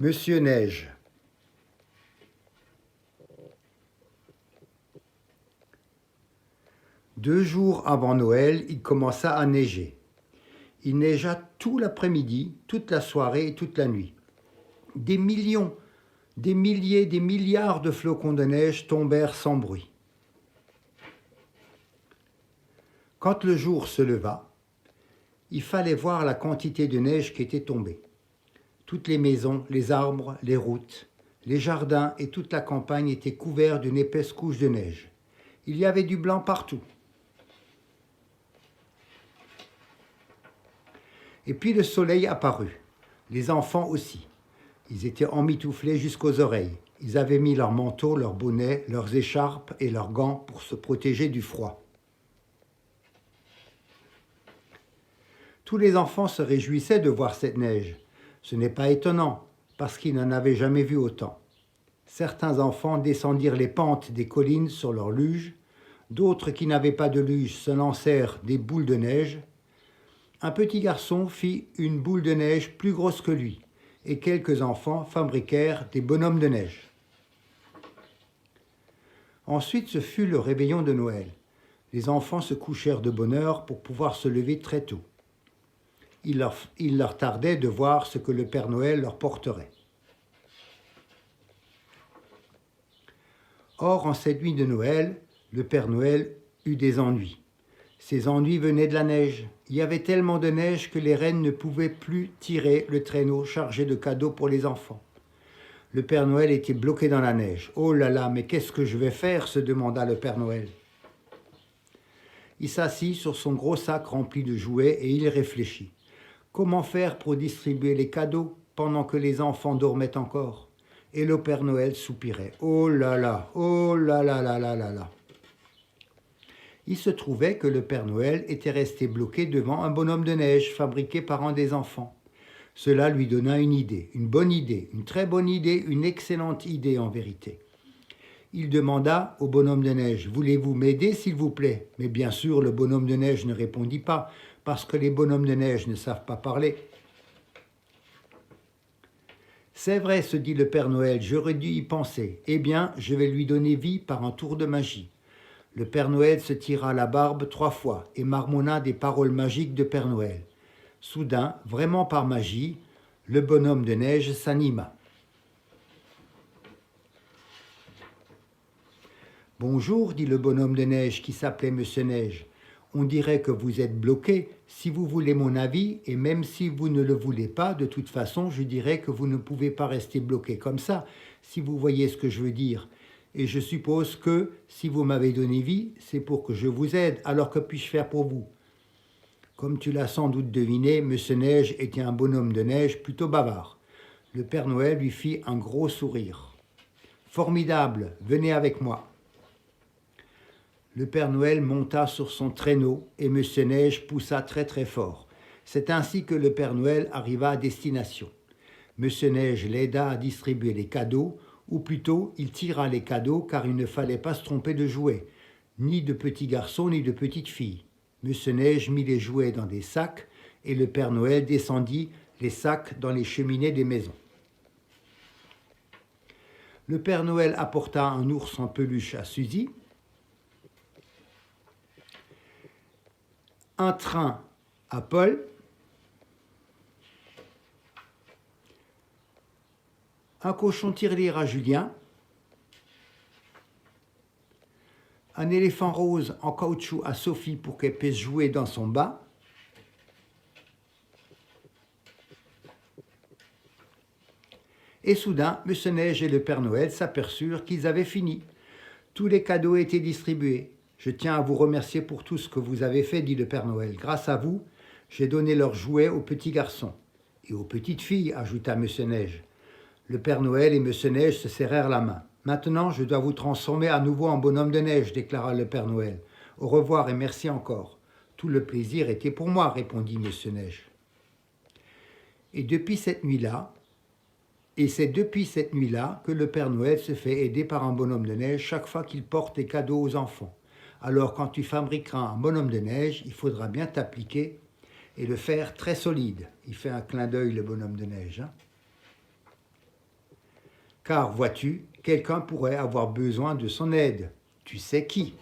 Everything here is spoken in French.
Monsieur Neige. Deux jours avant Noël, il commença à neiger. Il neigea tout l'après-midi, toute la soirée et toute la nuit. Des millions, des milliers, des milliards de flocons de neige tombèrent sans bruit. Quand le jour se leva, il fallait voir la quantité de neige qui était tombée. Toutes les maisons, les arbres, les routes, les jardins et toute la campagne étaient couverts d'une épaisse couche de neige. Il y avait du blanc partout. Et puis le soleil apparut. Les enfants aussi. Ils étaient emmitouflés jusqu'aux oreilles. Ils avaient mis leurs manteaux, leurs bonnets, leurs écharpes et leurs gants pour se protéger du froid. Tous les enfants se réjouissaient de voir cette neige. Ce n'est pas étonnant, parce qu'ils n'en avaient jamais vu autant. Certains enfants descendirent les pentes des collines sur leurs luges, d'autres qui n'avaient pas de luge se lancèrent des boules de neige. Un petit garçon fit une boule de neige plus grosse que lui, et quelques enfants fabriquèrent des bonhommes de neige. Ensuite, ce fut le réveillon de Noël. Les enfants se couchèrent de bonne heure pour pouvoir se lever très tôt. Il leur tardait de voir ce que le Père Noël leur porterait. Or, en cette nuit de Noël, le Père Noël eut des ennuis. Ces ennuis venaient de la neige. Il y avait tellement de neige que les reines ne pouvaient plus tirer le traîneau chargé de cadeaux pour les enfants. Le Père Noël était bloqué dans la neige. « Oh là là, mais qu'est-ce que je vais faire ?» se demanda le Père Noël. Il s'assit sur son gros sac rempli de jouets et il réfléchit. Comment faire pour distribuer les cadeaux pendant que les enfants dormaient encore? Et le Père Noël soupirait. Oh là là, oh là là là là là là. Il se trouvait que le Père Noël était resté bloqué devant un bonhomme de neige fabriqué par un des enfants. Cela lui donna une idée, une bonne idée, une très bonne idée, une excellente idée en vérité. Il demanda au bonhomme de neige, « Voulez-vous m'aider, s'il vous plaît ?» Mais bien sûr, le bonhomme de neige ne répondit pas, parce que les bonhommes de neige ne savent pas parler. « C'est vrai, se dit le Père Noël, j'aurais dû y penser. Eh bien, je vais lui donner vie par un tour de magie. » Le Père Noël se tira la barbe 3 fois et marmonna des paroles magiques de Père Noël. Soudain, vraiment par magie, le bonhomme de neige s'anima. « Bonjour, dit le bonhomme de neige qui s'appelait Monsieur Neige. On dirait que vous êtes bloqué. Si vous voulez mon avis, et même si vous ne le voulez pas, de toute façon, je dirais que vous ne pouvez pas rester bloqué comme ça, si vous voyez ce que je veux dire. Et je suppose que, si vous m'avez donné vie, c'est pour que je vous aide, alors que puis-je faire pour vous ?» Comme tu l'as sans doute deviné, Monsieur Neige était un bonhomme de neige plutôt bavard. Le Père Noël lui fit un gros sourire. « Formidable, venez avec moi. » Le Père Noël monta sur son traîneau et Monsieur Neige poussa très très fort. C'est ainsi que le Père Noël arriva à destination. Monsieur Neige l'aida à distribuer les cadeaux, ou plutôt il tira les cadeaux car il ne fallait pas se tromper de jouets, ni de petits garçons ni de petites filles. Monsieur Neige mit les jouets dans des sacs et le Père Noël descendit les sacs dans les cheminées des maisons. Le Père Noël apporta un ours en peluche à Suzy, un train à Paul, un cochon tirelire à Julien, un éléphant rose en caoutchouc à Sophie pour qu'elle puisse jouer dans son bain, et soudain, Monsieur Neige et le Père Noël s'aperçurent qu'ils avaient fini. Tous les cadeaux étaient distribués. « Je tiens à vous remercier pour tout ce que vous avez fait, dit le Père Noël. Grâce à vous, j'ai donné leurs jouets aux petits garçons. Et aux petites filles, ajouta Monsieur Neige. Le Père Noël et Monsieur Neige se serrèrent la main. « Maintenant, je dois vous transformer à nouveau en bonhomme de neige, déclara le Père Noël. Au revoir et merci encore. Tout le plaisir était pour moi, répondit Monsieur Neige. Et c'est depuis cette nuit-là que le Père Noël se fait aider par un bonhomme de neige chaque fois qu'il porte des cadeaux aux enfants. Alors quand tu fabriqueras un bonhomme de neige, il faudra bien t'appliquer et le faire très solide. » Il fait un clin d'œil, le bonhomme de neige. car vois-tu, quelqu'un pourrait avoir besoin de son aide. Tu sais qui?